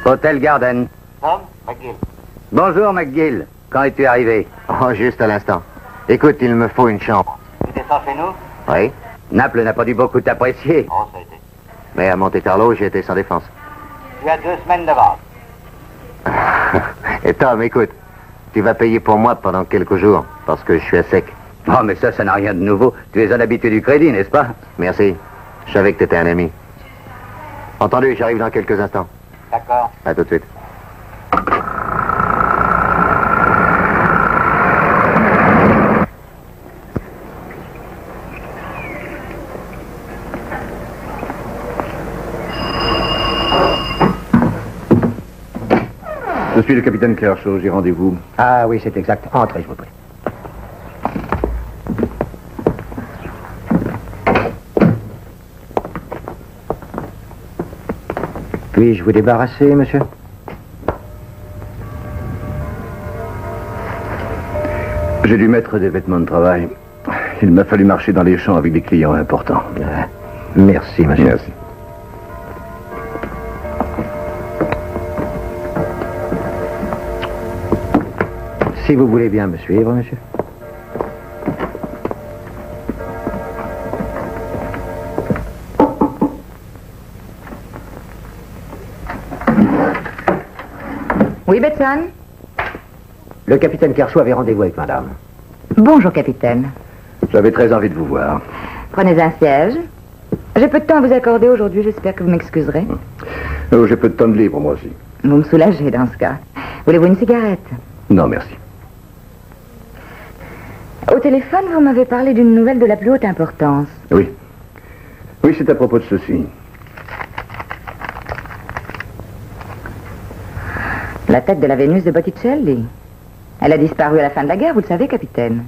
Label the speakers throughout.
Speaker 1: Hôtel Garden.
Speaker 2: Tom, McGill.
Speaker 1: Bonjour, McGill. Quand es-tu arrivé?
Speaker 3: Oh, juste à l'instant. Écoute, il me faut une chambre.
Speaker 2: Tu descends chez nous?
Speaker 3: Oui?
Speaker 1: Naples n'a pas dû beaucoup t'apprécier.
Speaker 2: Oh, ça a été.
Speaker 3: Mais à Monte-Carlo, j'ai été sans défense.
Speaker 2: Tu as 2 semaines d'avance.
Speaker 3: Et Tom, écoute, tu vas payer pour moi pendant quelques jours, parce que je suis à sec.
Speaker 1: Oh, mais ça n'a rien de nouveau. Tu es un habitué du crédit, n'est-ce pas?
Speaker 3: Merci. Je savais que t'étais un ami. Entendu, j'arrive dans quelques instants.
Speaker 2: D'accord.
Speaker 3: À tout de suite.
Speaker 4: Je suis le capitaine Kershaw, j'ai rendez-vous.
Speaker 5: Ah oui, c'est exact. Entrez, je vous prie. Puis-je vous débarrasser, monsieur?
Speaker 4: J'ai dû mettre des vêtements de travail. Il m'a fallu marcher dans les champs avec des clients importants.
Speaker 5: Merci, monsieur.
Speaker 4: Merci.
Speaker 5: Si vous voulez bien me suivre, monsieur.
Speaker 6: Oui, Betson?
Speaker 5: Le capitaine Kershaw avait rendez-vous avec madame.
Speaker 6: Bonjour, capitaine.
Speaker 4: J'avais très envie de vous voir.
Speaker 6: Prenez un siège. J'ai peu de temps à vous accorder aujourd'hui, j'espère que vous m'excuserez.
Speaker 4: Oh, j'ai peu de temps de libre, moi aussi.
Speaker 6: Vous me soulagez dans ce cas. Voulez-vous une cigarette?
Speaker 4: Non, merci.
Speaker 6: Au téléphone, vous m'avez parlé d'une nouvelle de la plus haute importance.
Speaker 4: Oui. Oui, c'est à propos de ceci.
Speaker 6: La tête de la Vénus de Botticelli. Elle a disparu à la fin de la guerre, vous le savez, capitaine.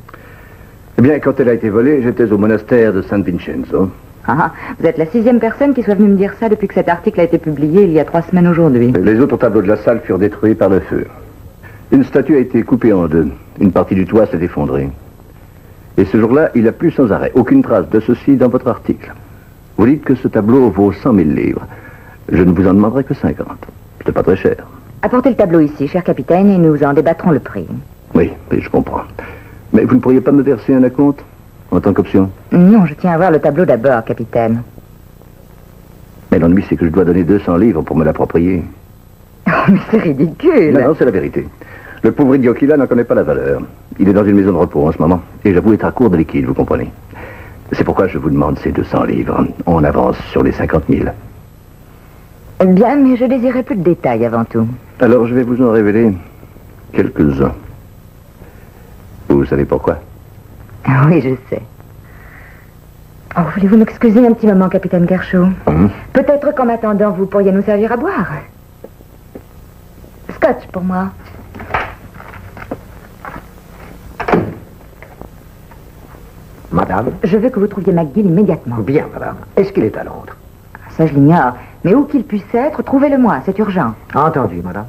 Speaker 4: Eh bien, quand elle a été volée, j'étais au monastère de San Vincenzo.
Speaker 6: Ah, vous êtes la 6e personne qui soit venue me dire ça depuis que cet article a été publié il y a 3 semaines aujourd'hui.
Speaker 4: Les autres tableaux de la salle furent détruits par le feu. Une statue a été coupée en deux. Une partie du toit s'est effondrée. Et ce jour-là, il a plu sans arrêt. Aucune trace de ceci dans votre article. Vous dites que ce tableau vaut 100 000 livres. Je ne vous en demanderai que 50. C'est pas très cher.
Speaker 6: Apportez le tableau ici, cher capitaine, et nous en débattrons le prix.
Speaker 4: Oui, je comprends. Mais vous ne pourriez pas me verser un acompte en tant qu'option?
Speaker 6: Non, je tiens à voir le tableau d'abord, capitaine.
Speaker 4: Mais l'ennui, c'est que je dois donner 200 livres pour me l'approprier.
Speaker 6: Oh, mais c'est ridicule.
Speaker 4: Non, c'est la vérité. Le pauvre idiot qu'il a n'en connaît pas la valeur. Il est dans une maison de repos en ce moment. Et j'avoue être à court de liquide, vous comprenez. C'est pourquoi je vous demande ces 200 livres. On avance sur les 50 000.
Speaker 6: Bien, mais je désirais plus de détails avant tout.
Speaker 4: Alors, je vais vous en révéler quelques-uns. Vous savez pourquoi?
Speaker 6: Ah oui, je sais. Oh, voulez-vous m'excuser un petit moment, capitaine Kershaw? Peut-être qu'en m'attendant, vous pourriez nous servir à boire. Scotch pour moi.
Speaker 5: Madame?
Speaker 6: Je veux que vous trouviez McGill immédiatement.
Speaker 5: Bien, madame. Est-ce qu'il est à Londres?
Speaker 6: Ça, je l'ignore. Mais où qu'il puisse être, trouvez-le-moi. C'est urgent.
Speaker 5: Entendu, madame.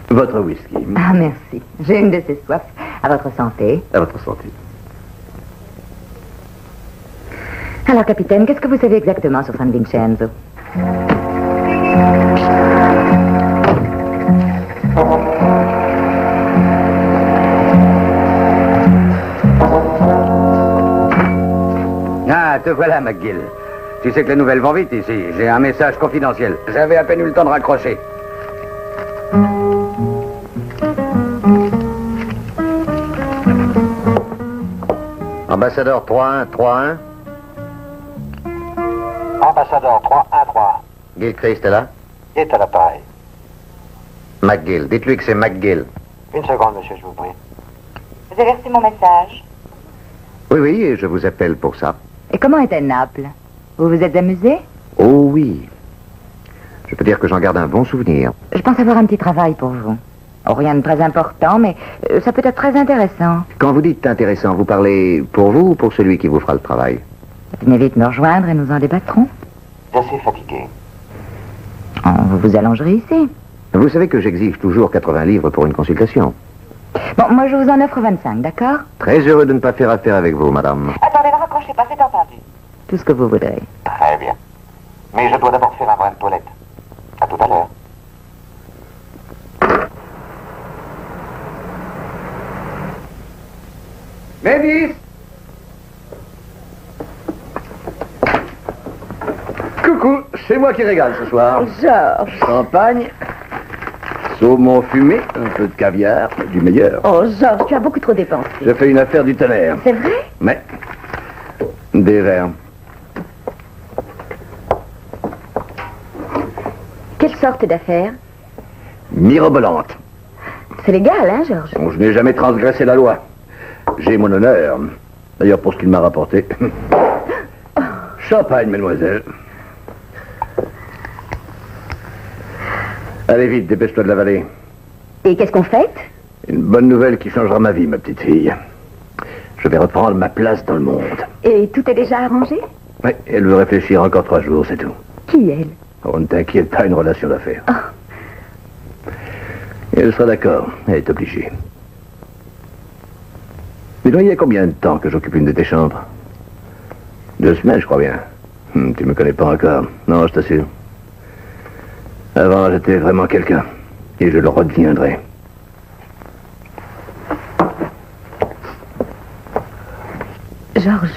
Speaker 4: Votre whisky.
Speaker 6: Ah, merci. J'ai une de ces soifs. À votre santé.
Speaker 4: À votre santé.
Speaker 6: Alors, capitaine, qu'est-ce que vous savez exactement sur San Vincenzo?
Speaker 1: Ah, te voilà, McGill. Tu sais que les nouvelles vont vite ici. J'ai un message confidentiel. J'avais à peine eu le temps de raccrocher.
Speaker 3: Ambassadeur 3-1-3-1.
Speaker 2: Ambassadeur 313.
Speaker 3: Gilchrist est là?
Speaker 2: Il est à l'appareil.
Speaker 3: McGill. Dites-lui que c'est McGill.
Speaker 2: Une seconde, monsieur, je vous prie.
Speaker 6: Vous avez reçu mon message?
Speaker 3: Oui, et je vous appelle pour ça.
Speaker 6: Et comment était Naples? Vous vous êtes amusé?
Speaker 3: Oh oui. Je peux dire que j'en garde un bon souvenir.
Speaker 6: Je pense avoir un petit travail pour vous. Oh, rien de très important, mais ça peut être très intéressant.
Speaker 3: Quand vous dites intéressant, vous parlez pour vous ou pour celui qui vous fera le travail?
Speaker 6: Venez vite me rejoindre et nous en débattrons.
Speaker 2: Assez fatigué.
Speaker 6: Oh, vous vous allongerez ici.
Speaker 3: Vous savez que j'exige toujours 80 livres pour une consultation.
Speaker 6: Bon, moi je vous en offre 25, d'accord?
Speaker 3: Très heureux de ne pas faire affaire avec vous, madame.
Speaker 2: Attendez, ne raccrochez pas, c'est entendu.
Speaker 6: Tout ce que vous voudrez.
Speaker 2: Très bien. Mais je dois d'abord faire un brin de toilette. À tout à l'heure.
Speaker 4: Mavis! Coucou, c'est moi qui régale ce soir.
Speaker 6: Georges.
Speaker 4: Champagne, saumon fumé, un peu de caviar, du meilleur.
Speaker 6: Oh, Georges, tu as beaucoup trop dépensé.
Speaker 4: J'ai fait une affaire du tonnerre.
Speaker 6: C'est vrai?
Speaker 4: Mais, des verres.
Speaker 6: Quelle sorte d'affaire?
Speaker 4: Mirobolante.
Speaker 6: C'est légal, hein, Georges?
Speaker 4: Bon, je n'ai jamais transgressé la loi. J'ai mon honneur. D'ailleurs, pour ce qu'il m'a rapporté. Champagne, mademoiselle. Allez vite, dépêche-toi de l'avaler.
Speaker 6: Et qu'est-ce qu'on fête?
Speaker 4: Une bonne nouvelle qui changera ma vie, ma petite fille. Je vais reprendre ma place dans le monde.
Speaker 6: Et tout est déjà arrangé?
Speaker 4: Oui, elle veut réfléchir encore 3 jours, c'est tout.
Speaker 6: Qui, elle?
Speaker 4: Oh, ne t'inquiète pas, une relation d'affaires. Et elle sera d'accord, elle est obligée. Mais donc, il y a combien de temps que j'occupe une de tes chambres? 2 semaines, je crois bien. Tu me connais pas encore. Non, je t'assure. Avant, j'étais vraiment quelqu'un. Et je le redeviendrai.
Speaker 6: Georges.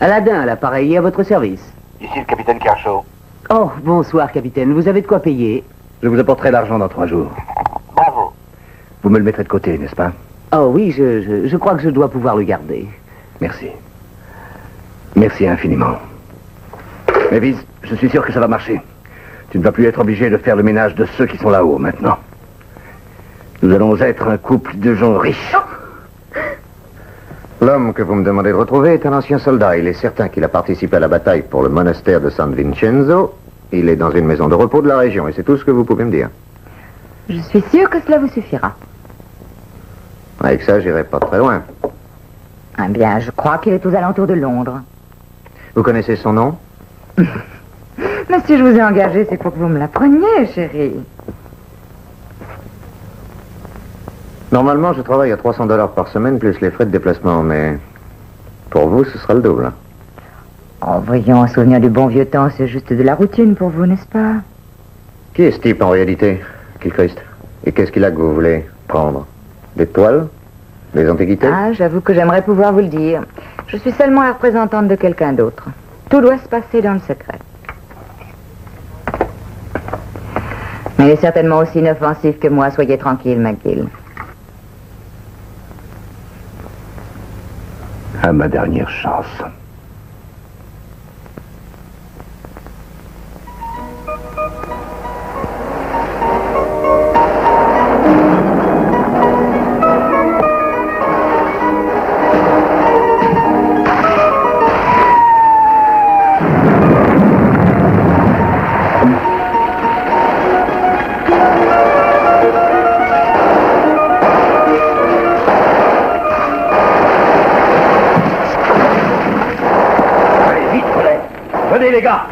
Speaker 7: Aladdin, à l'appareil, à votre service.
Speaker 2: Ici le capitaine Kershaw.
Speaker 7: Oh, bonsoir, capitaine. Vous avez de quoi payer?
Speaker 4: Je vous apporterai l'argent dans 3 jours.
Speaker 2: Bravo.
Speaker 4: Vous me le mettrez de côté, n'est-ce pas?
Speaker 7: Oh oui, je crois que je dois pouvoir le garder.
Speaker 4: Merci. Merci infiniment. Mavis, je suis sûr que ça va marcher. Tu ne vas plus être obligé de faire le ménage de ceux qui sont là-haut maintenant. Nous allons être un couple de gens riches.
Speaker 3: L'homme que vous me demandez de retrouver est un ancien soldat. Il est certain qu'il a participé à la bataille pour le monastère de San Vincenzo. Il est dans une maison de repos de la région, et c'est tout ce que vous pouvez me dire.
Speaker 6: Je suis sûre que cela vous suffira.
Speaker 3: Avec ça, j'irai pas très loin.
Speaker 6: Eh bien, je crois qu'il est aux alentours de Londres.
Speaker 3: Vous connaissez son nom?
Speaker 6: Mais si je vous ai engagé, c'est pour que vous me l'appreniez, chérie.
Speaker 3: Normalement, je travaille à $300 par semaine, plus les frais de déplacement, mais pour vous, ce sera le double.
Speaker 6: Oh, voyons, un souvenir du bon vieux temps, c'est juste de la routine pour vous, n'est-ce pas?
Speaker 3: Qui est ce type en réalité, qu'il Christ? Et qu'est-ce qu'il a que vous voulez prendre? Des toiles? Des antiquités?
Speaker 6: Ah, j'avoue que j'aimerais pouvoir vous le dire. Je suis seulement la représentante de quelqu'un d'autre. Tout doit se passer dans le secret. Mais il est certainement aussi inoffensif que moi, soyez tranquille, McGill.
Speaker 4: À ma dernière chance.
Speaker 1: Venez, les gars!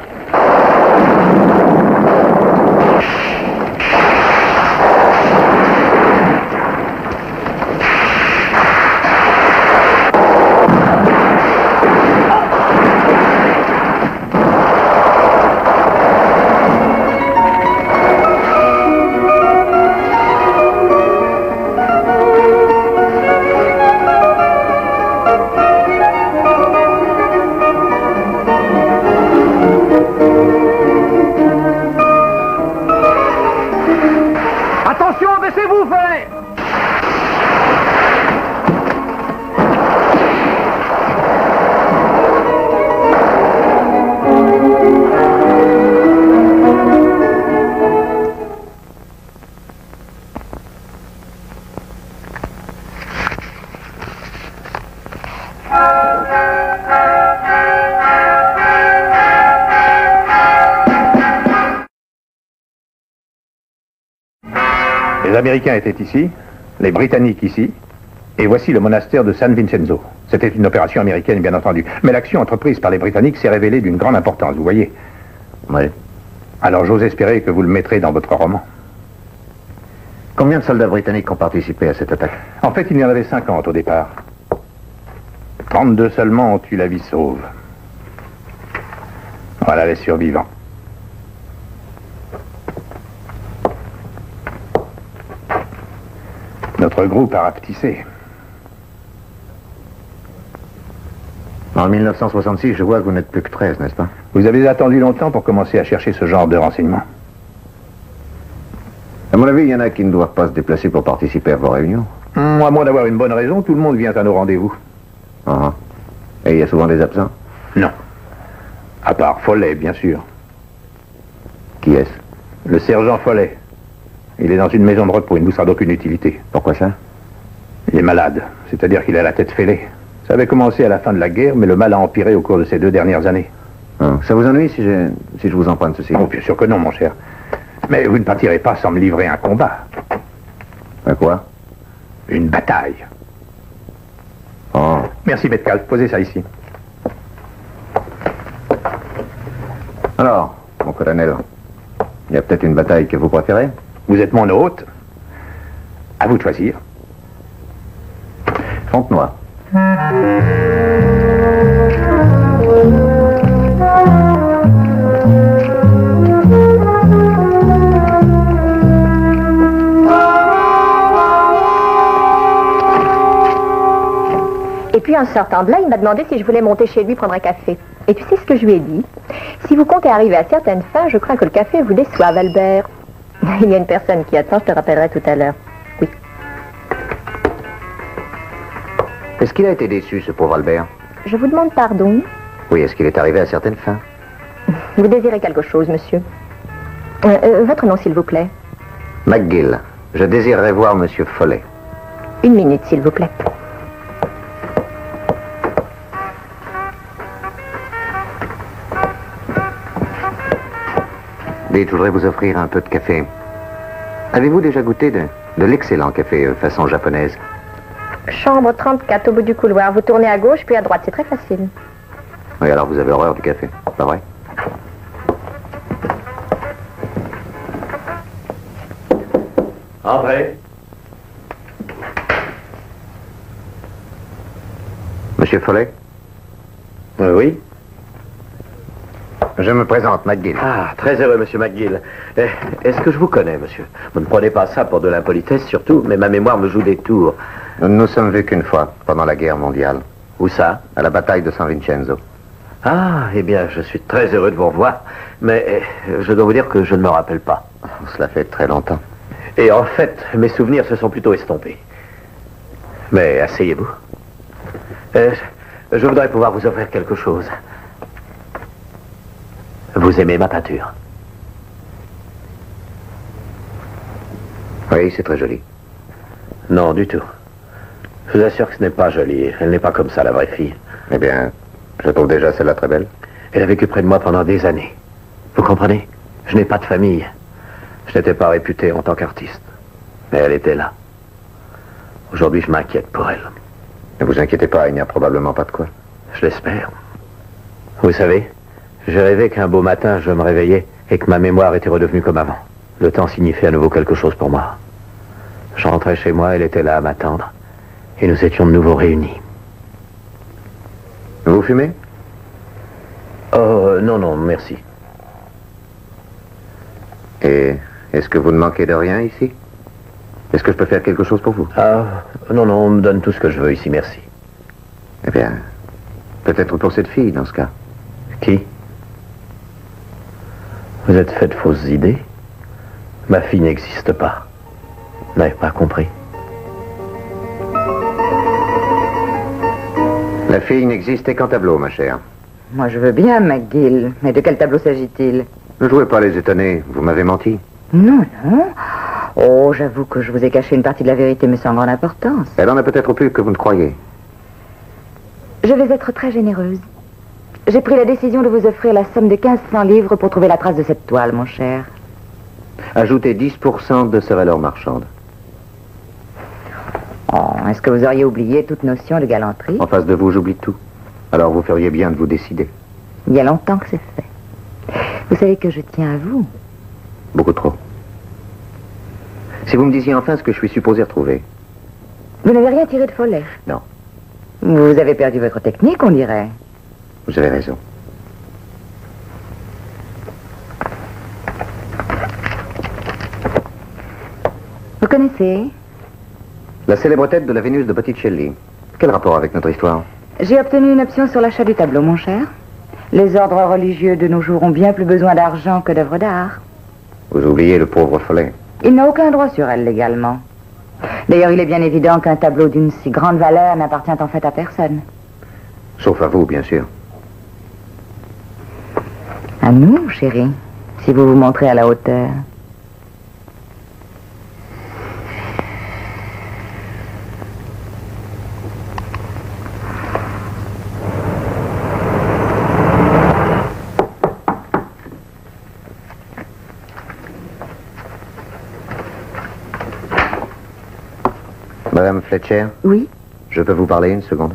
Speaker 8: Les Américains étaient ici, les Britanniques ici, et voici le monastère de San Vincenzo. C'était une opération américaine, bien entendu. Mais l'action entreprise par les Britanniques s'est révélée d'une grande importance, vous voyez.
Speaker 3: Oui.
Speaker 8: Alors j'ose espérer que vous le mettrez dans votre roman.
Speaker 3: Combien de soldats britanniques ont participé à cette attaque?
Speaker 8: En fait, il y en avait 50 au départ. 32 seulement ont eu la vie sauve. Voilà les survivants. Notre groupe a rapetissé.
Speaker 3: En 1966, je vois que vous n'êtes plus que 13, n'est-ce pas?
Speaker 8: Vous avez attendu longtemps pour commencer à chercher ce genre de renseignements.
Speaker 3: À mon avis, il y en a qui ne doivent pas se déplacer pour participer à vos réunions.
Speaker 8: À moins d'avoir une bonne raison, tout le monde vient à nos rendez-vous.
Speaker 3: Ah. Et il y a souvent des absents?
Speaker 8: Non. À part Follet, bien sûr.
Speaker 3: Qui est-ce?
Speaker 8: Le sergent Follet. Il est dans une maison de repos, il ne vous sera d'aucune utilité.
Speaker 3: Pourquoi ça?
Speaker 8: Il est malade, c'est-à-dire qu'il a la tête fêlée. Ça avait commencé à la fin de la guerre, mais le mal a empiré au cours de ces 2 dernières années.
Speaker 3: Ah. Ça vous ennuie si je vous emprunte ceci?
Speaker 8: Oh, bien sûr que non, mon cher. Mais vous ne partirez pas sans me livrer un combat.
Speaker 3: Un quoi?
Speaker 8: Une bataille.
Speaker 3: Oh.
Speaker 8: Merci, Metcalf. Posez ça ici.
Speaker 3: Alors, mon colonel, il y a peut-être une bataille que vous préférez?
Speaker 8: Vous êtes mon hôte. À vous de choisir.
Speaker 3: Fontenoy.
Speaker 9: Et puis en sortant de là, il m'a demandé si je voulais monter chez lui prendre un café. Et tu sais ce que je lui ai dit? Si vous comptez arriver à certaines fins, je crains que le café vous déçoive, Albert. Il y a une personne qui attend, je te rappellerai tout à l'heure. Oui.
Speaker 3: Est-ce qu'il a été déçu, ce pauvre Albert?
Speaker 9: Je vous demande pardon.
Speaker 3: Oui, est-ce qu'il est arrivé à certaines fins?
Speaker 9: Vous désirez quelque chose, monsieur? Votre nom, s'il vous plaît.
Speaker 3: McGill. Je désirerais voir Monsieur Follet.
Speaker 9: 1 minute, s'il vous plaît.
Speaker 3: Dites, je voudrais vous offrir un peu de café. Avez-vous déjà goûté de l'excellent café façon japonaise?
Speaker 9: Chambre 34 au bout du couloir. Vous tournez à gauche, puis à droite. C'est très facile.
Speaker 3: Oui, alors vous avez horreur du café, pas vrai?
Speaker 5: Entrez.
Speaker 3: Monsieur Follet?
Speaker 5: Oui.
Speaker 3: Je me présente, McGill.
Speaker 5: Ah, très heureux, monsieur McGill. Est-ce que je vous connais, monsieur? Vous ne prenez pas ça pour de l'impolitesse, surtout, mais ma mémoire me joue des tours.
Speaker 3: Nous ne nous sommes vus qu'une fois, pendant la guerre mondiale.
Speaker 5: Où ça?
Speaker 3: À la bataille de San Vincenzo.
Speaker 5: Ah, eh bien, je suis très heureux de vous revoir, mais je dois vous dire que je ne me rappelle pas.
Speaker 3: Cela fait très longtemps.
Speaker 5: Et en fait, mes souvenirs se sont plutôt estompés. Mais asseyez-vous. Je voudrais pouvoir vous offrir quelque chose. Vous aimez ma peinture?
Speaker 3: Oui, c'est très joli.
Speaker 5: Non, du tout. Je vous assure que ce n'est pas joli. Elle n'est pas comme ça, la vraie fille.
Speaker 3: Eh bien, je trouve déjà celle-là très belle.
Speaker 5: Elle a vécu près de moi pendant des années. Vous comprenez? Je n'ai pas de famille. Je n'étais pas réputé en tant qu'artiste. Mais elle était là. Aujourd'hui, je m'inquiète pour elle.
Speaker 3: Ne vous inquiétez pas, il n'y a probablement pas de quoi.
Speaker 5: Je l'espère. Vous savez, j'ai rêvé qu'un beau matin, je me réveillais et que ma mémoire était redevenue comme avant. Le temps signifiait à nouveau quelque chose pour moi. Je rentrais chez moi, elle était là à m'attendre. Et nous étions de nouveau réunis.
Speaker 3: Vous fumez?
Speaker 5: Oh, non, non, merci.
Speaker 3: Et est-ce que vous ne manquez de rien ici? Est-ce que je peux faire quelque chose pour vous?
Speaker 5: Ah, non, non, on me donne tout ce que je veux ici, merci.
Speaker 3: Eh bien, peut-être pour cette fille, dans ce cas.
Speaker 5: Qui? Vous êtes fait de fausses idées? Ma fille n'existe pas. Vous n'avez pas compris.
Speaker 3: La fille n'existait qu'en tableau, ma chère.
Speaker 6: Moi, je veux bien, McGill. Mais de quel tableau s'agit-il?
Speaker 3: Ne jouez pas les étonnés, vous m'avez menti.
Speaker 6: Non, non. Oh, j'avoue que je vous ai caché une partie de la vérité, mais sans grande importance.
Speaker 3: Elle en a peut-être plus que vous ne croyez.
Speaker 6: Je vais être très généreuse. J'ai pris la décision de vous offrir la somme de 1500 livres pour trouver la trace de cette toile, mon cher.
Speaker 3: Ajoutez 10% de sa valeur marchande.
Speaker 6: Oh, est-ce que vous auriez oublié toute notion de galanterie?
Speaker 3: En face de vous, j'oublie tout. Alors vous feriez bien de vous décider.
Speaker 6: Il y a longtemps que c'est fait. Vous savez que je tiens à vous.
Speaker 3: Beaucoup trop. Si vous me disiez enfin ce que je suis supposé retrouver.
Speaker 6: Vous n'avez rien tiré de Follet?
Speaker 3: Non.
Speaker 6: Vous avez perdu votre technique, on dirait.
Speaker 3: Vous avez raison.
Speaker 6: Vous connaissez?
Speaker 3: La célèbre tête de la Vénus de Botticelli. Quel rapport avec notre histoire?
Speaker 6: J'ai obtenu une option sur l'achat du tableau, mon cher. Les ordres religieux de nos jours ont bien plus besoin d'argent que d'œuvres d'art.
Speaker 3: Vous oubliez le pauvre Follet.
Speaker 6: Il n'a aucun droit sur elle légalement. D'ailleurs, il est bien évident qu'un tableau d'une si grande valeur n'appartient en fait à personne.
Speaker 3: Sauf à vous, bien sûr.
Speaker 6: À nous, chérie, si vous vous montrez à la hauteur.
Speaker 3: Madame Fletcher,
Speaker 10: Oui?
Speaker 3: je peux vous parler une seconde?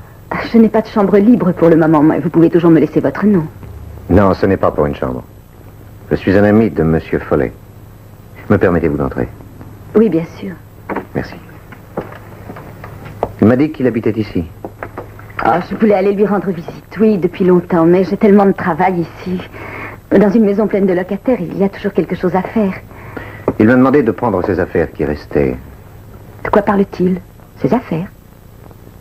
Speaker 10: Je n'ai pas de chambre libre pour le moment, mais vous pouvez toujours me laisser votre nom.
Speaker 3: Non, ce n'est pas pour une chambre. Je suis un ami de Monsieur Follet. Me permettez-vous d'entrer?
Speaker 10: Oui, bien sûr.
Speaker 3: Merci. Il m'a dit qu'il habitait ici.
Speaker 10: Ah, je voulais aller lui rendre visite, oui, depuis longtemps, mais j'ai tellement de travail ici. Dans une maison pleine de locataires, il y a toujours quelque chose à faire.
Speaker 3: Il m'a demandé de prendre ses affaires qui restaient.
Speaker 10: De quoi parle-t-il? Ses affaires?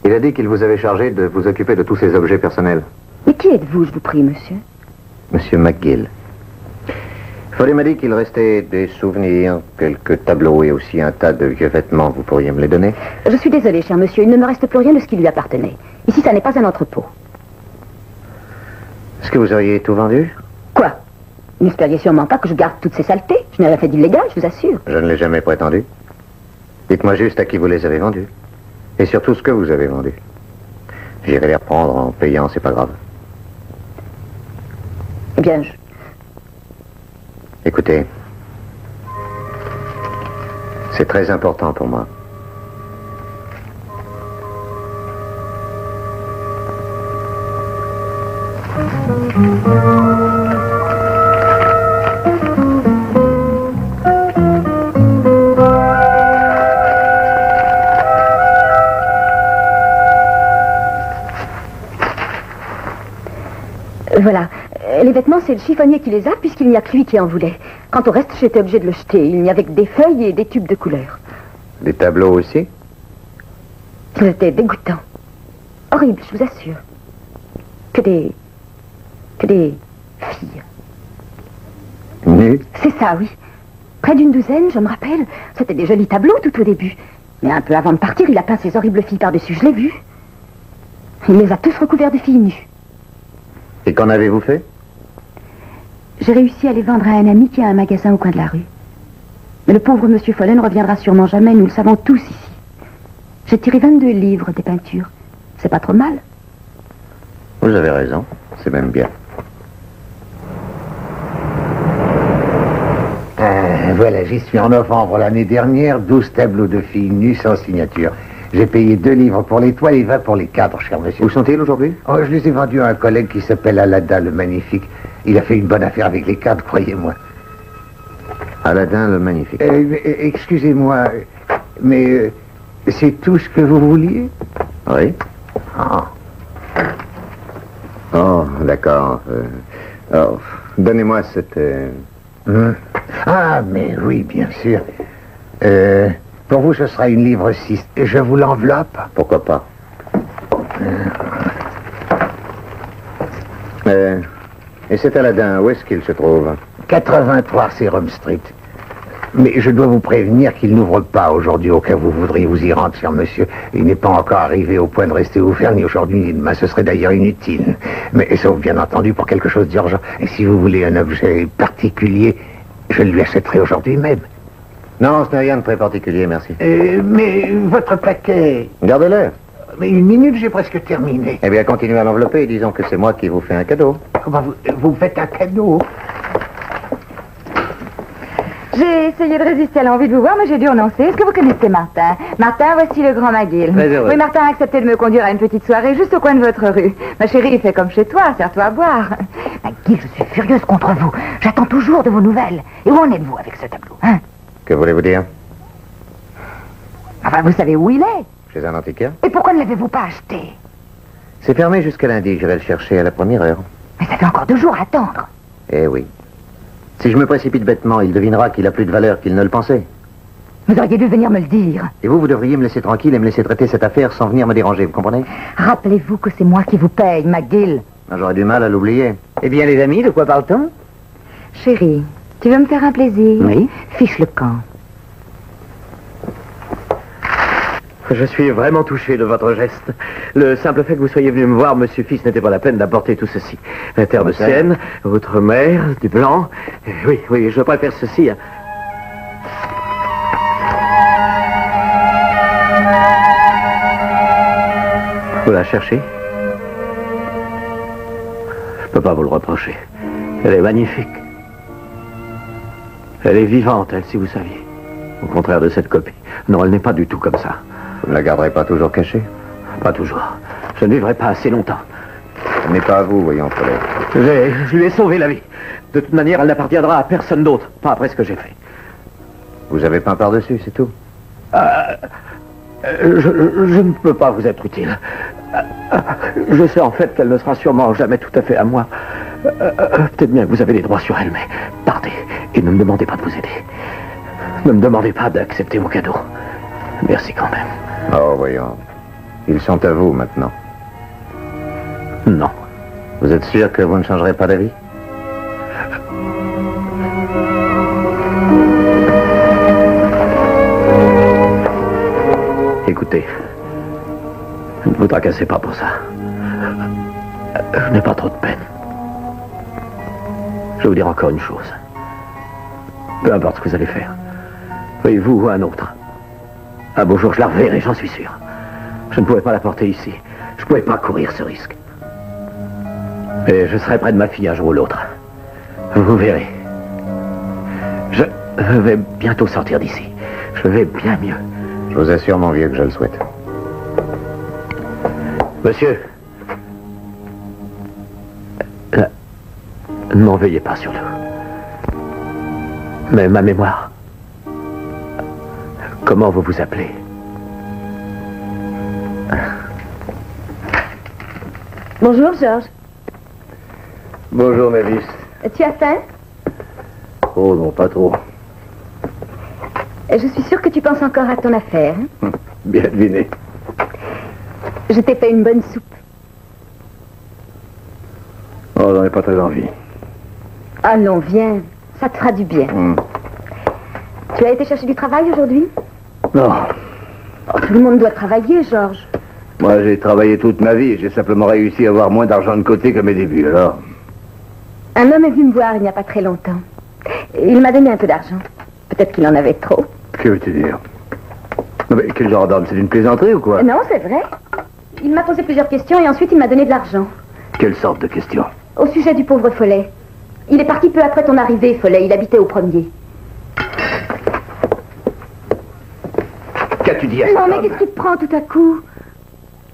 Speaker 3: Il a dit qu'il vous avait chargé de vous occuper de tous ses objets personnels.
Speaker 10: Mais qui êtes-vous, je vous prie, monsieur?
Speaker 3: Monsieur McGill. Follet m'a dit qu'il restait des souvenirs, quelques tableaux et aussi un tas de vieux vêtements. Vous pourriez me les donner?
Speaker 10: Je suis désolée, cher monsieur, il ne me reste plus rien de ce qui lui appartenait. Ici, ça n'est pas un entrepôt.
Speaker 3: Est-ce que vous auriez tout vendu?
Speaker 10: Quoi? Vous n'espériez sûrement pas que je garde toutes ces saletés. Je n'ai rien fait d'illégal, je vous assure.
Speaker 3: Je ne l'ai jamais prétendu. Dites-moi juste à qui vous les avez vendus. Et surtout ce que vous avez vendu. J'irai les reprendre en payant, c'est pas grave.
Speaker 10: Eh bien,
Speaker 3: Écoutez, c'est très important pour moi.
Speaker 10: Voilà. Les vêtements, c'est le chiffonnier qui les a, puisqu'il n'y a que lui qui en voulait. Quant au reste, j'étais obligée de le jeter. Il n'y avait que des feuilles et des tubes de couleur.
Speaker 3: Des tableaux aussi?
Speaker 10: C'était dégoûtant. Horrible, je vous assure. Que des filles.
Speaker 3: Nues?
Speaker 10: C'est ça, oui. Près d'une douzaine, je me rappelle. C'était des jolis tableaux tout au début. Mais un peu avant de partir, il a peint ces horribles filles par-dessus, je l'ai vu. Il les a tous recouverts de filles nues.
Speaker 3: Et qu'en avez-vous fait?
Speaker 10: J'ai réussi à les vendre à un ami qui a un magasin au coin de la rue. Mais le pauvre monsieur Follet ne reviendra sûrement jamais, nous le savons tous ici. J'ai tiré 22 livres des peintures. C'est pas trop mal.
Speaker 3: Vous avez raison, c'est même bien.
Speaker 11: Voilà, j'y suis en novembre l'année dernière, 12 tableaux de filles nues sans signature. J'ai payé 2 livres pour les toiles et 20 pour les cadres, cher monsieur.
Speaker 3: Où sont-ils aujourd'hui?
Speaker 11: Oh, je les ai vendus à un collègue qui s'appelle Aladin le Magnifique. Il a fait une bonne affaire avec les cadres, croyez-moi.
Speaker 3: Aladin le Magnifique.
Speaker 11: Excusez-moi, mais c'est tout ce que vous vouliez?
Speaker 3: Oui.
Speaker 11: Ah.
Speaker 3: Oh, d'accord. Oh, donnez-moi cette...
Speaker 11: Ah, mais oui, bien sûr. Pour vous, ce sera une livre 6. Je vous l'enveloppe.
Speaker 3: Pourquoi pas? Et cet Aladin, où est-ce qu'il se trouve?
Speaker 11: 83 Serum Street. Mais je dois vous prévenir qu'il n'ouvre pas aujourd'hui, au cas où vous voudriez vous y rendre, cher monsieur. Il n'est pas encore arrivé au point de rester ouvert, ni aujourd'hui, ni demain. Ce serait d'ailleurs inutile. Mais sauf, bien entendu, pour quelque chose d'urgent. Et si vous voulez un objet particulier, je le lui achèterai aujourd'hui même.
Speaker 3: Non, ce n'est rien de très particulier, merci.
Speaker 11: Mais votre paquet...
Speaker 3: Gardez-le.
Speaker 11: Mais une minute, j'ai presque terminé.
Speaker 3: Eh bien, continuez à l'envelopper et disons que c'est moi qui vous fais un cadeau.
Speaker 11: Vous me faites un cadeau?
Speaker 6: J'ai essayé de résister à l'envie de vous voir, mais j'ai dû renoncer. Est-ce que vous connaissez Martin? Martin, voici le grand McGill.
Speaker 3: Très heureux.
Speaker 6: Oui, Martin a accepté de me conduire à une petite soirée juste au coin de votre rue. Ma chérie, fais comme chez toi, sers-toi à boire.
Speaker 10: McGill, je suis furieuse contre vous. J'attends toujours de vos nouvelles. Et où en êtes-vous avec ce tableau, hein?
Speaker 3: Que voulez-vous dire?
Speaker 10: Enfin, vous savez où il est?
Speaker 3: Chez un antiquaire?
Speaker 10: Et pourquoi ne l'avez-vous pas acheté?
Speaker 3: C'est fermé jusqu'à lundi. J'irai le chercher à la première heure.
Speaker 10: Mais ça fait encore 2 jours à attendre.
Speaker 3: Eh oui. Si je me précipite bêtement, il devinera qu'il a plus de valeur qu'il ne le pensait.
Speaker 10: Vous auriez dû venir me le dire.
Speaker 3: Et vous devriez me laisser tranquille et me laisser traiter cette affaire sans venir me déranger, vous comprenez?
Speaker 10: Rappelez-vous que c'est moi qui vous paye, McGill.
Speaker 3: J'aurais du mal à l'oublier.
Speaker 7: Eh bien, les amis, de quoi parle-t-on?
Speaker 6: Chérie, tu veux me faire un plaisir?
Speaker 7: Oui.
Speaker 6: Fiche le camp.
Speaker 5: Je suis vraiment touché de votre geste. Le simple fait que vous soyez venu me voir me suffit, ce n'était pas la peine d'apporter tout ceci. La terre de Sienne, votre mère, du blanc. Oui, je préfère ceci. Vous la cherchez? Je peux pas vous le reprocher. Elle est magnifique. Elle est vivante, elle, si vous saviez. Au contraire de cette copie. Non, elle n'est pas du tout comme ça.
Speaker 3: Vous ne la garderez pas toujours cachée?
Speaker 5: Pas toujours. Je ne vivrai pas assez longtemps.
Speaker 3: Ce n'est pas à vous, voyons, Follet.
Speaker 5: Je lui ai sauvé la vie. De toute manière, elle n'appartiendra à personne d'autre. Pas après ce que j'ai fait.
Speaker 3: Vous avez peint par-dessus, c'est tout?
Speaker 5: Je ne peux pas vous être utile. Je sais en fait qu'elle ne sera sûrement jamais tout à fait à moi. Peut-être bien que vous avez des droits sur elle, mais partez et ne me demandez pas de vous aider. Ne me demandez pas d'accepter mon cadeau. Merci quand même.
Speaker 3: Oh, voyons. Ils sont à vous maintenant.
Speaker 5: Non.
Speaker 3: Vous êtes sûr que vous ne changerez pas d'avis?
Speaker 5: Écoutez, ne vous tracassez pas pour ça. Je n'ai pas trop de peine. Je vais vous dire encore une chose. Peu importe ce que vous allez faire, oui, vous ou un autre, un beau jour je la reverrai, j'en suis sûr. Je ne pouvais pas la porter ici. Je ne pouvais pas courir ce risque. Et je serai près de ma fille un jour ou l'autre. Vous verrez. Je vais bientôt sortir d'ici. Je vais bien mieux.
Speaker 3: Je vous assure, mon vieux, que je le souhaite.
Speaker 5: Monsieur, ne m'en veuillez pas surtout. Mais ma mémoire... Comment vous vous appelez?
Speaker 10: Bonjour, Georges.
Speaker 4: Bonjour, Mavis.
Speaker 10: Tu as faim?
Speaker 4: Oh non, pas trop.
Speaker 10: Je suis sûre que tu penses encore à ton affaire. Hein?
Speaker 4: Bien deviné.
Speaker 10: Je t'ai fait une bonne soupe.
Speaker 4: Oh, j'en ai pas très envie.
Speaker 10: Allons, viens. Ça te fera du bien. Tu as été chercher du travail aujourd'hui?
Speaker 4: Non.
Speaker 10: Oh, tout le monde doit travailler, Georges.
Speaker 4: Moi, j'ai travaillé toute ma vie. J'ai simplement réussi à avoir moins d'argent de côté qu'à mes débuts, alors.
Speaker 10: Un homme est venu me voir il n'y a pas très longtemps. Il m'a donné un peu d'argent. Peut-être qu'il en avait trop.
Speaker 4: Que veux-tu dire? Non, mais quel genre d'homme? C'est une plaisanterie ou quoi?
Speaker 10: Non, c'est vrai. Il m'a posé plusieurs questions et ensuite il m'a donné de l'argent.
Speaker 4: Quelle sorte de questions?
Speaker 10: Au sujet du pauvre Follet. Il est parti peu après ton arrivée, Follet. Il habitait au premier.
Speaker 4: Qu'as-tu dit à cet
Speaker 10: Non, mais
Speaker 4: homme?
Speaker 10: qu'est-ce qui te prend tout à coup?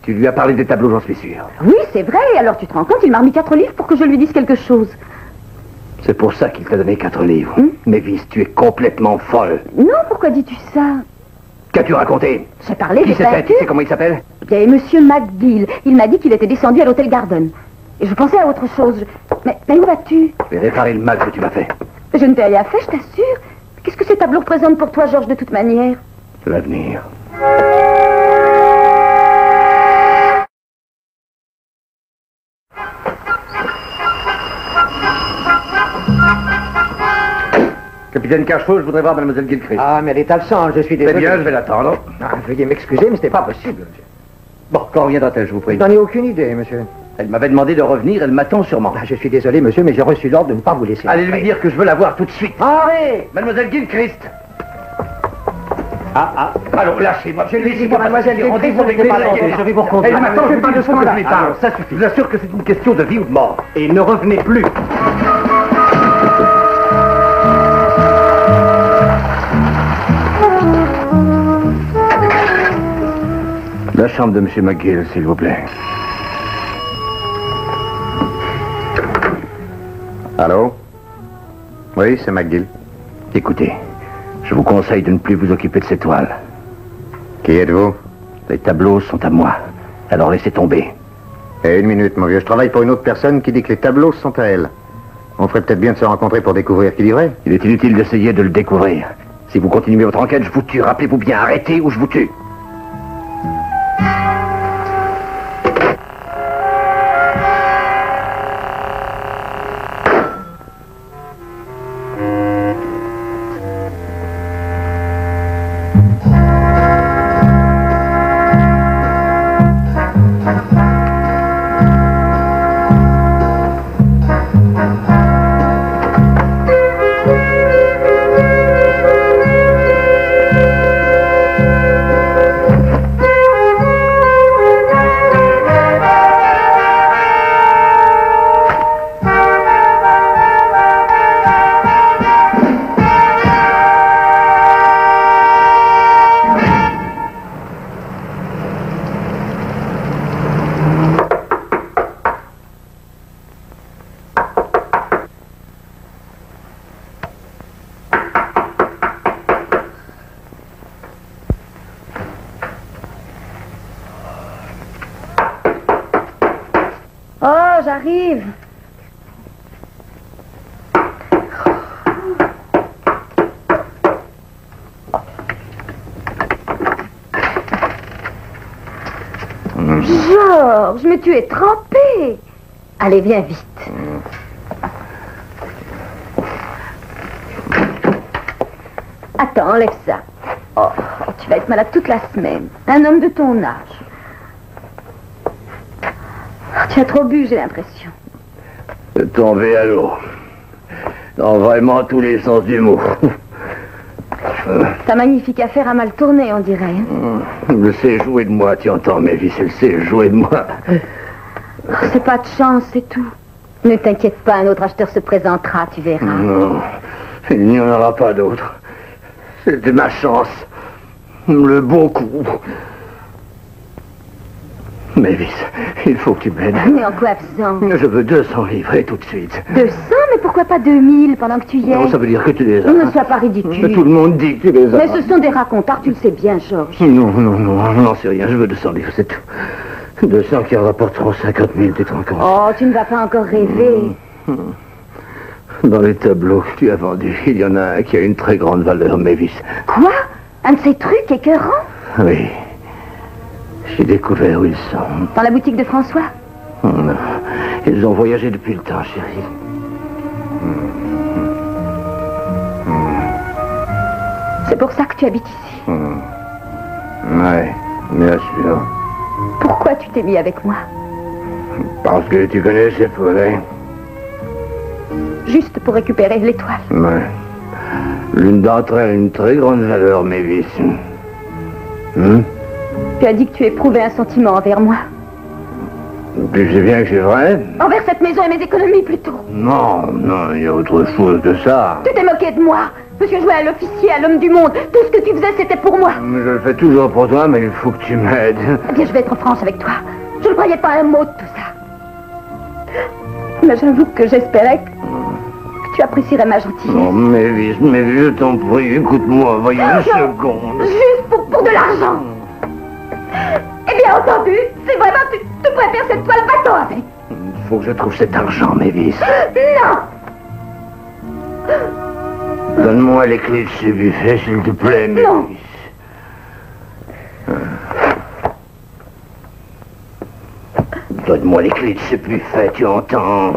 Speaker 4: Tu lui as parlé des tableaux, j'en suis sûr.
Speaker 10: Oui, c'est vrai. Alors tu te rends compte, il m'a remis 4 livres pour que je lui dise quelque chose.
Speaker 4: C'est pour ça qu'il t'a donné 4 livres. Mavis, tu es complètement folle.
Speaker 10: Non, pourquoi dis-tu ça?
Speaker 4: Qu'as-tu raconté?
Speaker 10: J'ai parlé
Speaker 4: Qui
Speaker 10: des
Speaker 4: c'était? Tu
Speaker 10: peintures.
Speaker 4: sais comment il s'appelle?
Speaker 10: Bien, Monsieur McGill. Il m'a dit qu'il était descendu à l'hôtel Garden. Et je pensais à autre chose. Mais où vas-tu?
Speaker 4: Je vais réparer le mal que tu m'as fait.
Speaker 10: Je ne t'ai rien fait, je t'assure. Qu'est-ce que ces tableaux représentent pour toi, Georges, de toute manière?
Speaker 4: L'avenir.
Speaker 1: Capitaine Cachot, je voudrais voir Mademoiselle Gilchrist.
Speaker 7: Ah, mais elle est absente, je suis désolé.
Speaker 1: C'est bien, je vais l'attendre.
Speaker 7: Ah, veuillez m'excuser, mais ce n'est pas possible, monsieur.
Speaker 1: Bon, quand reviendra-t-elle, je vous prie?
Speaker 7: Je n'en ai aucune idée, monsieur.
Speaker 1: Elle m'avait demandé de revenir, elle m'attend sûrement.
Speaker 7: Ah, je suis désolé, monsieur, mais j'ai reçu l'ordre de ne pas vous laisser.
Speaker 1: Allez lui dire que je veux la voir tout de suite.
Speaker 7: Arrête!
Speaker 1: Mademoiselle Gilchrist. Alors lâchez-moi.
Speaker 7: Je lui dis que mademoiselle Gilchrist ne fait pas longtemps. Je vais vous reconduire.
Speaker 1: Elle m'attend, je pas de scandale.
Speaker 7: Alors,
Speaker 1: Alors, ça suffit. Je vous assure que c'est une question de vie ou de mort.
Speaker 7: Et ne revenez plus.
Speaker 4: La chambre de M. McGill, s'il vous plaît.
Speaker 3: Allô? Oui, c'est McGill.
Speaker 4: Écoutez, je vous conseille de ne plus vous occuper de ces toiles.
Speaker 3: Qui êtes-vous?
Speaker 4: Les tableaux sont à moi. Alors laissez tomber.
Speaker 3: Et une minute, mon vieux. Je travaille pour une autre personne qui dit que les tableaux sont à elle. On ferait peut-être bien de se rencontrer pour découvrir qui livrait.
Speaker 4: Il est inutile d'essayer de le découvrir. Si vous continuez votre enquête, je vous tue. Rappelez-vous bien, arrêtez ou je vous tue.
Speaker 10: Oh, j'arrive. Georges, mais tu es trempé. Allez, viens vite. Attends, enlève ça. Oh, tu vas être malade toute la semaine. Un homme de ton âge. Tu as trop bu, j'ai l'impression.
Speaker 4: Tombé à l'eau. Dans vraiment tous les sens du mot.
Speaker 10: Ta magnifique affaire a mal tourné, on dirait.
Speaker 4: Elle sait jouer de moi, tu entends, Mavis, elle sait jouer de moi.
Speaker 10: Oh, c'est pas de chance, c'est tout. Ne t'inquiète pas, un autre acheteur se présentera, tu verras.
Speaker 4: Non, il n'y en aura pas d'autre. C'était ma chance. Le bon coup. Mavis, il faut que tu m'aides.
Speaker 10: Mais en quoi absent?
Speaker 4: Je veux 200 livres et tout de suite.
Speaker 10: 200? Mais pourquoi pas 2000 pendant que tu y es?
Speaker 4: Non, ça veut dire que tu les as.
Speaker 10: Ne sois pas ridicule.
Speaker 4: Mais tout le monde dit que tu les as.
Speaker 10: Mais ce sont des racontards, tu le sais bien, Georges.
Speaker 4: Non, je n'en sais rien. Je veux 200 livres, c'est tout. 200 qui en rapporteront 50 000, tu te rends compte?
Speaker 10: Oh, tu ne vas pas encore rêver.
Speaker 4: Dans les tableaux que tu as vendus, il y en a un qui a une très grande valeur, Mavis.
Speaker 10: Quoi? Un de ces trucs écœurants?
Speaker 4: Oui. J'ai découvert où ils sont.
Speaker 10: Dans la boutique de François?
Speaker 4: Non. Ils ont voyagé depuis le temps, chérie.
Speaker 10: C'est pour ça que tu habites ici.
Speaker 4: Oui, bien sûr.
Speaker 10: Pourquoi tu t'es mis avec moi?
Speaker 4: Parce que tu connais ces forêts.
Speaker 10: Juste pour récupérer l'étoile.
Speaker 4: Oui. L'une d'entre elles a une très grande valeur, Mavis.
Speaker 10: Tu as dit que tu éprouvais un sentiment envers moi.
Speaker 4: Tu sais bien que c'est vrai?
Speaker 10: Envers cette maison et mes économies, plutôt.
Speaker 4: Non, il y a autre chose que ça.
Speaker 10: Tu t'es moqué de moi. Monsieur jouait à l'officier, à l'homme du monde. Tout ce que tu faisais, c'était pour moi.
Speaker 4: Je le fais toujours pour toi, mais il faut que tu m'aides.
Speaker 10: Eh bien, je vais être en France avec toi. Je ne croyais pas un mot de tout ça. Mais j'avoue que j'espérais que tu apprécierais ma gentillesse.
Speaker 4: Non, Mavis, je t'en prie, écoute-moi, voyons une seconde.
Speaker 10: Juste pour de l'argent. Eh bien, entendu, c'est vraiment, tu préfères cette toile bateau avec.
Speaker 4: Il faut que je trouve cet argent, Mavis.
Speaker 10: Non.
Speaker 4: Donne-moi les clés de ce buffet, s'il te plaît, Mavis.
Speaker 10: Non.
Speaker 4: Donne-moi les clés de ce buffet, tu entends?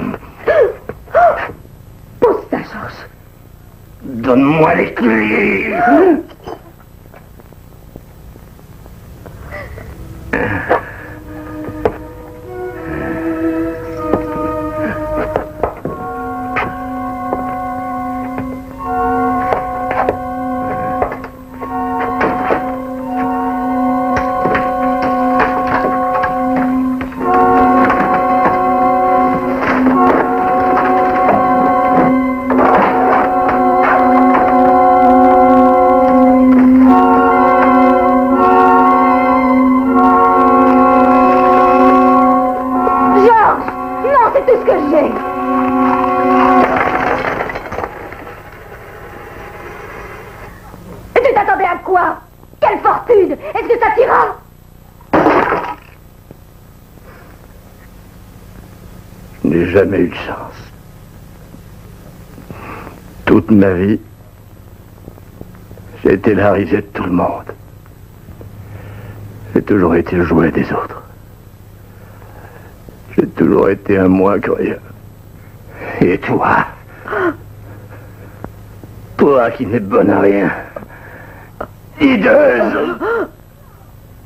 Speaker 10: Pose ça, Georges.
Speaker 4: Donne-moi les clés. Jamais eu de chance. Toute ma vie, j'ai été la risée de tout le monde. J'ai toujours été le jouet des autres. J'ai toujours été un moins que rien. Et toi? Toi qui n'es bonne à rien. Hideuse.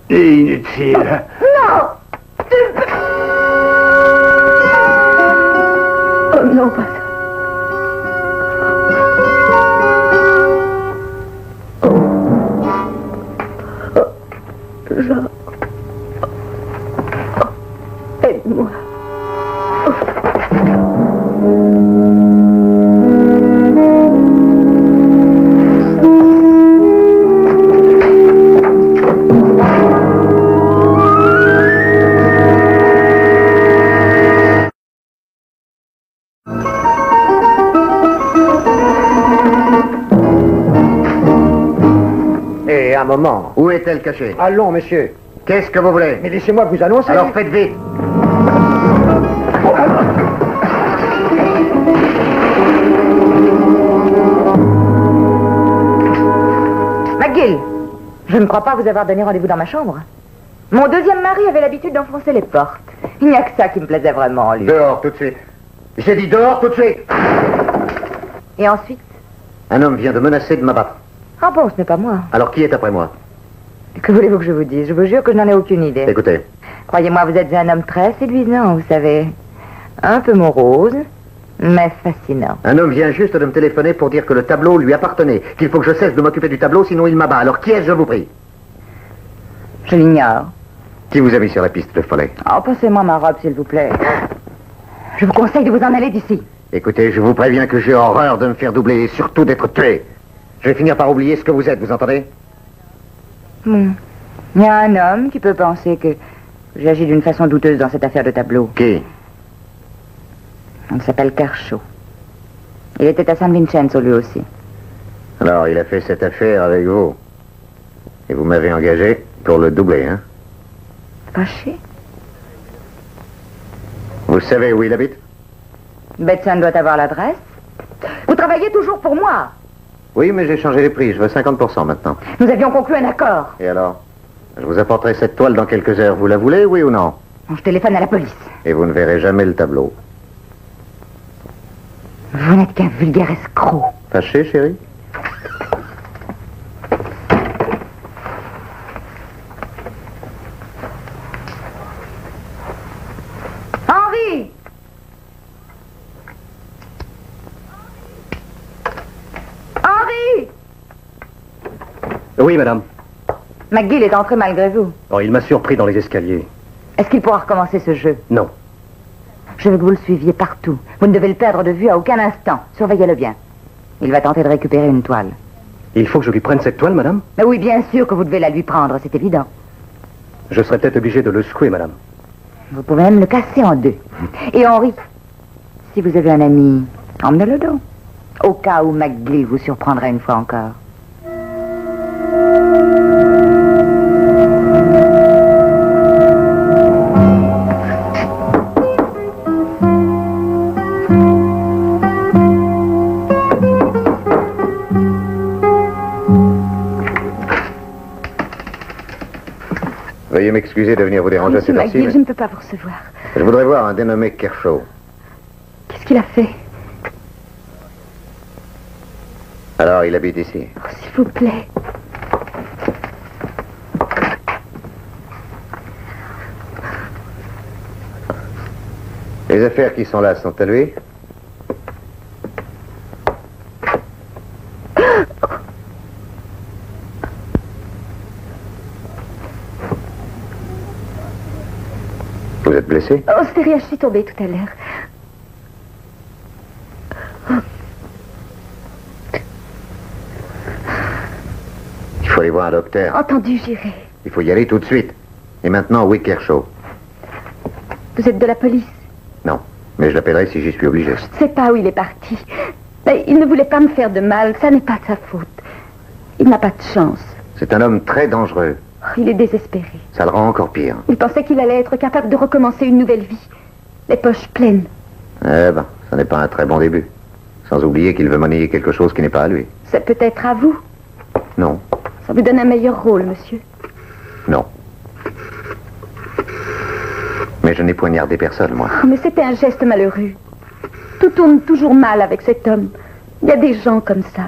Speaker 4: Et inutile.
Speaker 10: Non! Oh non, pas ça. Jean. Aide-moi.
Speaker 7: Un moment.
Speaker 3: Où est-elle cachée?
Speaker 7: Allons, monsieur.
Speaker 3: Qu'est-ce que vous voulez?
Speaker 7: Mais laissez-moi vous annoncer.
Speaker 3: Alors faites vite.
Speaker 6: McGill, je ne crois pas vous avoir donné rendez-vous dans ma chambre. Mon deuxième mari avait l'habitude d'enfoncer les portes. Il n'y a que ça qui me plaisait vraiment, lui.
Speaker 3: Dehors, tout de suite. J'ai dit dehors, tout de suite.
Speaker 6: Et ensuite?
Speaker 3: Un homme vient de menacer de m'abattre.
Speaker 6: Ah bon, ce n'est pas moi.
Speaker 3: Alors qui est après moi?
Speaker 6: Que voulez-vous que je vous dise? Je vous jure que je n'en ai aucune idée.
Speaker 3: Écoutez.
Speaker 6: Croyez-moi, vous êtes un homme très séduisant, vous savez. Un peu morose, Mais fascinant.
Speaker 3: Un homme vient juste de me téléphoner pour dire que le tableau lui appartenait, qu'il faut que je cesse de m'occuper du tableau, sinon il m'abat. Alors qui est-ce, je vous prie?
Speaker 6: Je l'ignore.
Speaker 3: Qui vous a mis sur la piste de Follet?
Speaker 6: Oh, passez-moi ma robe, s'il vous plaît. Je vous conseille de vous en aller d'ici.
Speaker 3: Écoutez, je vous préviens que j'ai horreur de me faire doubler et surtout d'être tué. Je vais finir par oublier ce que vous êtes, vous entendez?
Speaker 6: Il y a un homme qui peut penser que j'agis d'une façon douteuse dans cette affaire de tableau.
Speaker 3: Qui?
Speaker 6: Il s'appelle Kershaw. Il était à San Vincenzo, lui aussi.
Speaker 3: Alors, il a fait cette affaire avec vous. Et vous m'avez engagé pour le doubler, hein?
Speaker 6: Fâché?
Speaker 3: Vous savez où il habite?
Speaker 6: Betson doit avoir l'adresse. Vous travaillez toujours pour moi.
Speaker 3: Oui, mais j'ai changé les prix. Je veux 50% maintenant.
Speaker 6: Nous avions conclu un accord.
Speaker 3: Et alors? Je vous apporterai cette toile dans quelques heures. Vous la voulez, oui ou non?
Speaker 6: Je téléphone à la police.
Speaker 3: Et vous ne verrez jamais le tableau.
Speaker 6: Vous n'êtes qu'un vulgaire escroc.
Speaker 3: Fâché, chérie?
Speaker 6: Henri! Henri!
Speaker 7: Oui, madame.
Speaker 6: McGill est entré malgré vous.
Speaker 7: Oh, il m'a surpris dans les escaliers.
Speaker 6: Est-ce qu'il pourra recommencer ce jeu?
Speaker 7: Non.
Speaker 6: Je veux que vous le suiviez partout. Vous ne devez le perdre de vue à aucun instant. Surveillez-le bien. Il va tenter de récupérer une toile.
Speaker 7: Il faut que je lui prenne cette toile, madame?
Speaker 6: Mais oui, bien sûr que vous devez la lui prendre, c'est évident.
Speaker 7: Je serais peut-être obligé de le secouer, madame.
Speaker 6: Vous pouvez même le casser en deux. Et Henri, si vous avez un ami, emmenez-le donc. Au cas où McGill vous surprendra une fois encore.
Speaker 3: Veuillez m'excuser de venir vous déranger à cette
Speaker 9: Monsieur
Speaker 3: heure-ci,
Speaker 9: McGill,
Speaker 3: mais
Speaker 9: je ne peux pas vous recevoir.
Speaker 3: je voudrais voir un dénommé Kershaw.
Speaker 9: Qu'est-ce qu'il a fait?
Speaker 3: Alors, il habite ici.
Speaker 9: Oh, s'il vous plaît.
Speaker 3: Les affaires qui sont là sont à lui? Vous êtes blessé?
Speaker 9: Oh, c'est rien, je suis tombée tout à l'heure.
Speaker 3: Il faut aller voir un docteur.
Speaker 9: Entendu, j'irai.
Speaker 3: Il faut y aller tout de suite. Et maintenant, oui, Kershaw.
Speaker 9: Vous êtes de la police?
Speaker 3: Non, mais je l'appellerai si j'y suis obligé.
Speaker 9: Je ne sais pas où il est parti. Mais il ne voulait pas me faire de mal. Ça n'est pas de sa faute. Il n'a pas de chance.
Speaker 3: C'est un homme très dangereux.
Speaker 9: Oh, il est désespéré.
Speaker 3: Ça le rend encore pire.
Speaker 9: Il pensait qu'il allait être capable de recommencer une nouvelle vie. Les poches pleines.
Speaker 3: Eh ben, ça n'est pas un très bon début. Sans oublier qu'il veut monnayer quelque chose qui n'est pas à lui.
Speaker 9: C'est peut-être à vous.
Speaker 3: Non,
Speaker 9: Ça vous donne un meilleur rôle, monsieur.
Speaker 3: non. Mais je n'ai poignardé personne, moi.
Speaker 9: Oh, mais c'était un geste malheureux. Tout tourne toujours mal avec cet homme. Il y a des gens comme ça.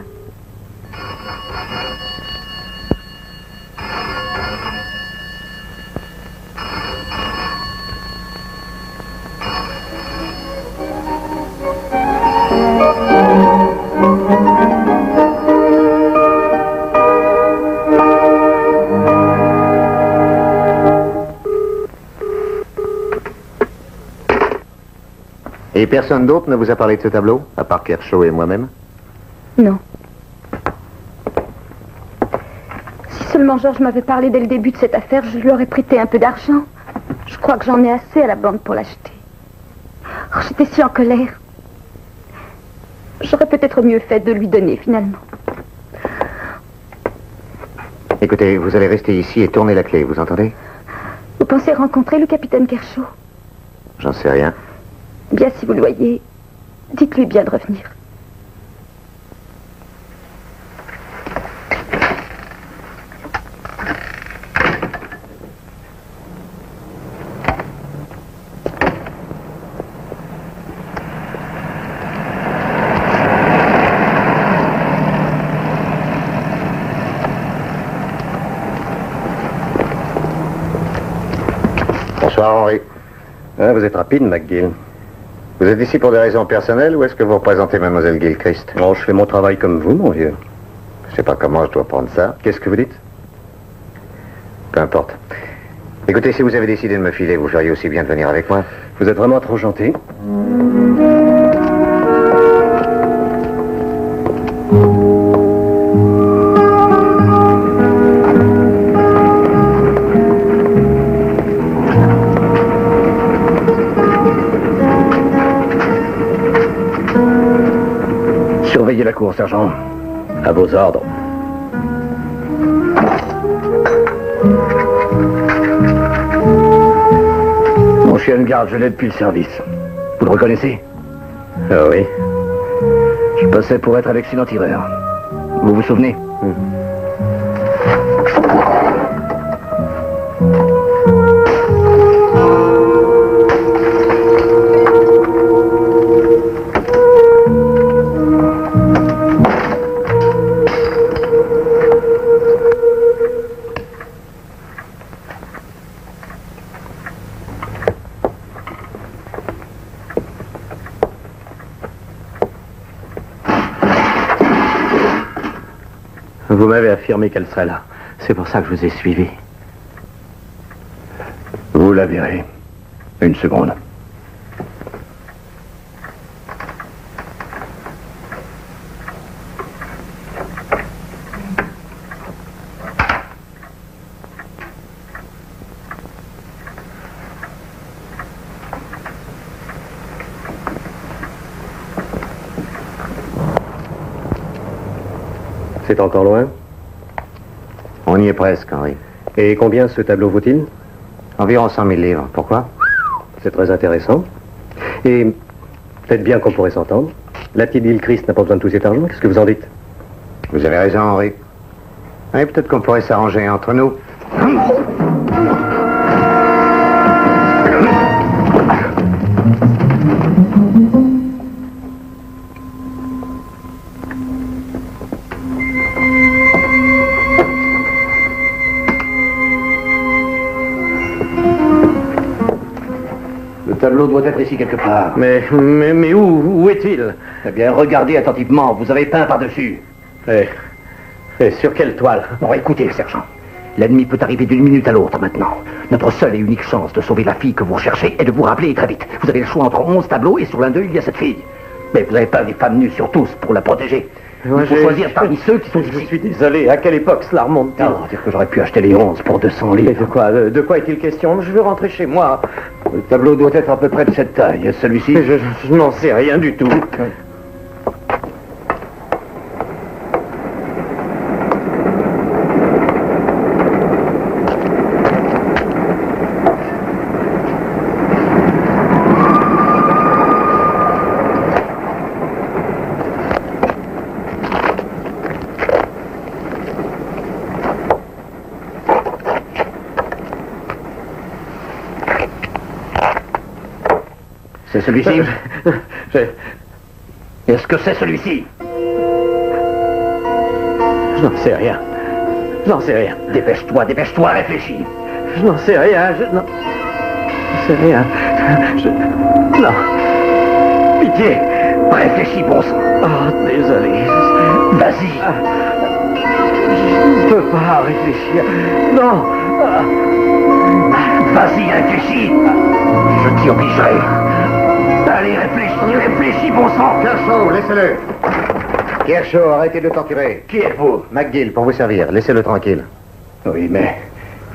Speaker 3: Et personne d'autre ne vous a parlé de ce tableau, à part Kershaw et moi-même?
Speaker 9: Non. Si seulement Georges m'avait parlé dès le début de cette affaire, je lui aurais prêté un peu d'argent. Je crois que j'en ai assez à la banque pour l'acheter. Oh, j'étais si en colère. J'aurais peut-être mieux fait de lui donner, finalement.
Speaker 3: Écoutez, vous allez rester ici et tourner la clé, vous entendez?
Speaker 9: Vous pensez rencontrer le capitaine Kershaw?
Speaker 3: J'en sais rien.
Speaker 9: Bien, si vous le voyez, dites-lui bien de revenir.
Speaker 3: Bonsoir, Henri.
Speaker 7: Ah, vous êtes rapide, McGill.
Speaker 3: Vous êtes ici pour des raisons personnelles ou est-ce que vous représentez Mademoiselle Gilchrist?
Speaker 7: Non, je fais mon travail comme vous, mon vieux.
Speaker 3: Je sais pas comment je dois prendre ça.
Speaker 7: Qu'est-ce que vous dites?
Speaker 3: Peu importe. Écoutez, si vous avez décidé de me filer, vous feriez aussi bien de venir avec moi.
Speaker 7: Vous êtes vraiment trop gentil.
Speaker 4: Surveillez la cour, sergent.
Speaker 5: À vos ordres.
Speaker 4: Mon chien de garde, je l'ai depuis le service. Vous le reconnaissez?
Speaker 5: Ah oui.
Speaker 4: Je passais pour être un excellent tireur. Vous vous souvenez?
Speaker 5: Vous m'avez affirmé qu'elle serait là. C'est pour ça que je vous ai suivi.
Speaker 4: Vous la verrez. Une seconde.
Speaker 7: C'est encore loin?
Speaker 3: On y est presque, Henri.
Speaker 7: Et combien ce tableau vaut-il?
Speaker 3: Environ 100 000 livres. Pourquoi?
Speaker 7: C'est très intéressant. Et peut-être bien qu'on pourrait s'entendre. La petite Gilchrist n'a pas besoin de tout cet argent. Qu'est-ce que vous en dites?
Speaker 3: Vous avez raison, Henri. Oui, peut-être qu'on pourrait s'arranger entre nous.
Speaker 4: Le tableau doit être ici quelque part.
Speaker 5: Mais où est-il?
Speaker 4: Eh bien, regardez attentivement. Vous avez peint par-dessus.
Speaker 5: Et sur quelle toile?
Speaker 4: Bon, écoutez, sergent. L'ennemi peut arriver d'une minute à l'autre maintenant. Notre seule et unique chance de sauver la fille que vous recherchez est de vous rappeler très vite. Vous avez le choix entre 11 tableaux et sur l'un d'eux, il y a cette fille. Mais vous n'avez pas des femmes nues sur tous pour la protéger. Il faut choisir parmi ceux qui sont ici.
Speaker 5: Je suis désolé. À quelle époque cela remonte-t-il?
Speaker 4: Dire que j'aurais pu acheter les 11 pour 200 livres.
Speaker 5: De quoi est-il question? Je veux rentrer chez moi.
Speaker 4: Le tableau doit être à peu près de cette taille. Celui-ci...
Speaker 5: Je n'en sais rien du tout.
Speaker 4: C'est celui-ci? Est-ce que c'est celui-ci?
Speaker 5: Je n'en sais rien. Je n'en sais rien.
Speaker 4: Dépêche-toi, réfléchis.
Speaker 5: Je n'en sais rien. Je n'en sais rien. Non. Pitié.
Speaker 4: Réfléchis, bon sang.
Speaker 5: Oh, désolé.
Speaker 4: Vas-y.
Speaker 5: Je ne peux pas réfléchir. Non.
Speaker 4: Vas-y, réfléchis. Je t'y obligerai. Allez, réfléchis, bon sang.
Speaker 3: Kershaw, laissez-le. Kershaw, arrêtez de le torturer.
Speaker 4: Qui êtes-vous?
Speaker 3: McGill, pour vous servir. Laissez-le tranquille.
Speaker 4: Oui, mais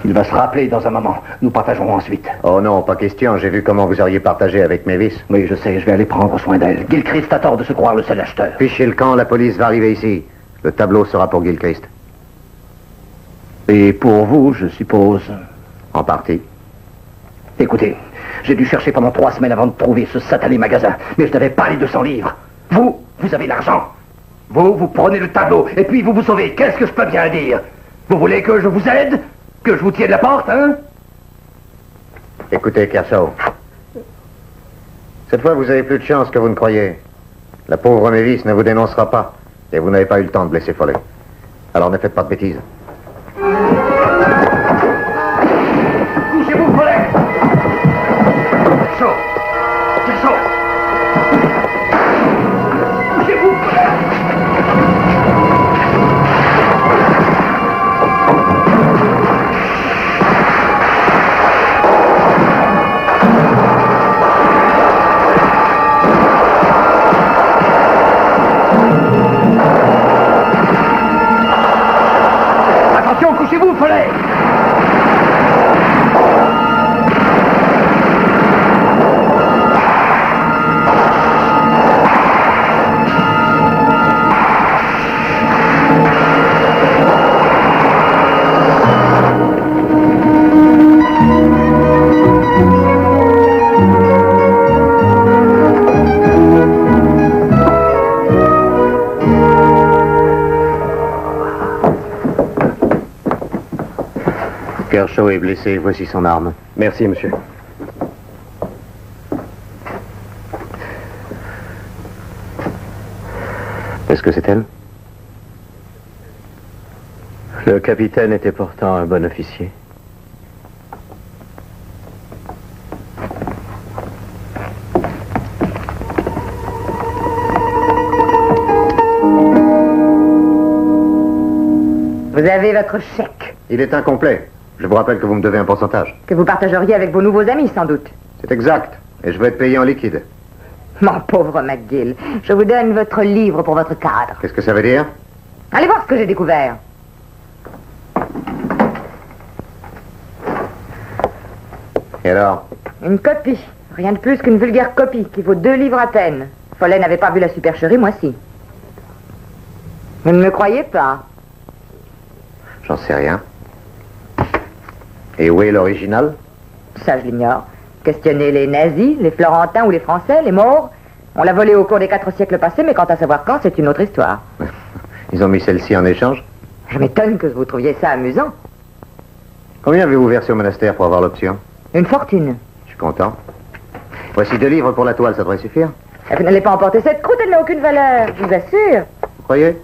Speaker 4: il va se rappeler dans un moment. Nous partagerons ensuite.
Speaker 3: Oh non, pas question. J'ai vu comment vous auriez partagé avec Mavis.
Speaker 4: Oui, je sais, je vais aller prendre soin d'elle. Gilchrist a tort de se croire le seul acheteur.
Speaker 3: Fichez le camp, la police va arriver ici. Le tableau sera pour Gilchrist.
Speaker 4: Et pour vous, je suppose?
Speaker 3: En partie.
Speaker 4: Écoutez, j'ai dû chercher pendant 3 semaines avant de trouver ce satané magasin. Mais je n'avais pas les 200 livres. Vous avez l'argent. Vous prenez le tableau et puis vous vous sauvez. Qu'est-ce que je peux bien dire? Vous voulez que je vous aide? Que je vous tienne la porte, hein?
Speaker 3: Écoutez, Kershaw. Cette fois, vous avez plus de chance que vous ne croyez. La pauvre Mavis ne vous dénoncera pas. Et vous n'avez pas eu le temps de blesser Follet. Alors ne faites pas de bêtises.
Speaker 4: Couchez-vous, Follet! Kershaw!
Speaker 3: Kershaw est blessé, voici son arme.
Speaker 7: Merci, monsieur.
Speaker 3: Est-ce que c'est elle?
Speaker 5: Le capitaine était pourtant un bon officier.
Speaker 6: Vous avez votre chèque,
Speaker 3: Il est incomplet. Je vous rappelle que vous me devez un pourcentage.
Speaker 6: que vous partageriez avec vos nouveaux amis, sans doute.
Speaker 3: C'est exact. Et je vais être payé en liquide.
Speaker 6: Mon pauvre McGill, je vous donne votre livre pour votre cadre.
Speaker 3: Qu'est-ce que ça veut dire?
Speaker 6: Allez voir ce que j'ai découvert.
Speaker 3: Et alors?
Speaker 6: Une copie. Rien de plus qu'une vulgaire copie qui vaut 2 livres à peine. Follet n'avait pas vu la supercherie, moi si. Vous ne me croyez pas?
Speaker 3: J'en sais rien. Et où est l'original?
Speaker 6: Ça, je l'ignore. Questionnez les nazis, les Florentins ou les Français, les Maures. On l'a volé au cours des 4 siècles passés, mais quant à savoir quand, c'est une autre histoire.
Speaker 3: Ils ont mis celle-ci en échange?
Speaker 6: Je m'étonne que vous trouviez ça amusant.
Speaker 3: Combien avez-vous versé au monastère pour avoir l'option?
Speaker 6: Une fortune.
Speaker 3: Je suis content. Voici 2 livres pour la toile, ça devrait suffire.
Speaker 6: Vous n'allez pas emporter cette croûte, elle n'a aucune valeur, je vous assure.
Speaker 3: Vous croyez?